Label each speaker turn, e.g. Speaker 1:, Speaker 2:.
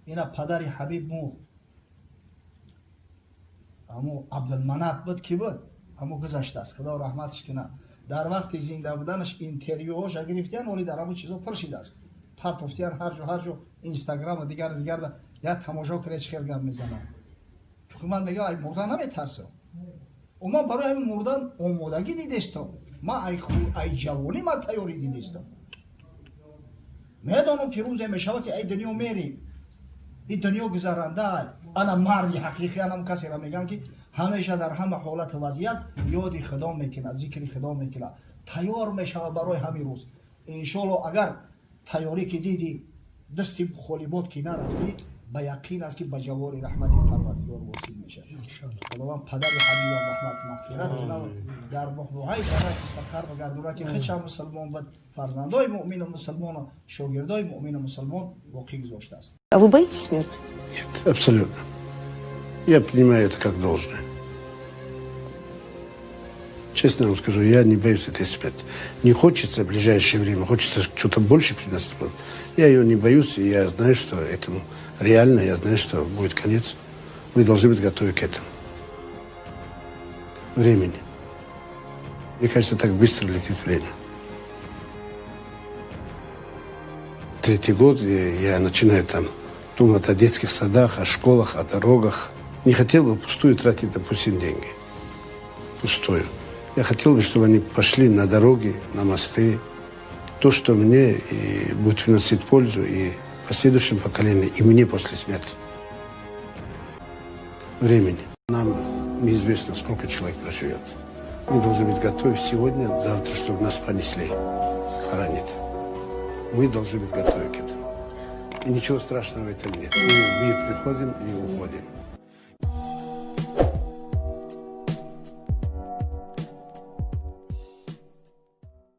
Speaker 1: اینا پدری حبیب مو همو عبدالمناب بود کی بود همو گذشته است خدا رحمتش کنه در وقت زنده بودنش اینترویوهاش گرفتن ولی در همون چیزا پرسیده است پرتوفتیان هر جو اینستاگرام و دیگر یا تماشا کنه چه گپ میزنه تو من میگم ای مردن نمیترسم و من برای همین مردن آمادگی دیدستم من ای جوانی من تیاری دیدستم میدانم که روز میشود که ای دنیا میری این دنیا گذرنده انا مردی حقیقی انم کسی را میگم که همیشه در همه حالت وضعیت یاد خدا میکنه ذکر خدا میکنه تیار میشود برای همین روز انشالله اگر تیاری که دیدی دستی خالی بود که نرفتی به یقین است که به جوار رحمت پروردگار واصل میشه خداوند پدر حبیب رحمت مغفرت کنه در بحبوحای برای استقرار بگردونه که خودش مسلمان و فرزندای مؤمن و مسلمان و شاگردای مؤمن و مسلمان واقعی گذاشته است.
Speaker 2: А вы боитесь смерти?
Speaker 3: Нет, абсолютно. Я принимаю это как должное. Честно вам скажу, я не боюсь этой смерти. Не хочется в ближайшее время, хочется что-то больше приносить. Я ее не боюсь, и я знаю, что этому реально, я знаю, что будет конец. Вы должны быть готовы к этому. Времени. Мне кажется, так быстро летит время. 3-й год я начинаю там думать о детских садах, о школах, о дорогах. Не хотел бы впустую тратить, допустим, деньги. Пустую. Я хотел бы, чтобы они пошли на дороги, на мосты. То, что мне и будет приносить пользу и последующим поколениям, и мне после смерти. Времени. Нам неизвестно, сколько человек проживет. Мы должны быть готовы сегодня, завтра, чтобы нас понесли, хоронить. Мы должны быть готовы к этому. И ничего страшного в этом нет. Мы в мир приходим и уходим.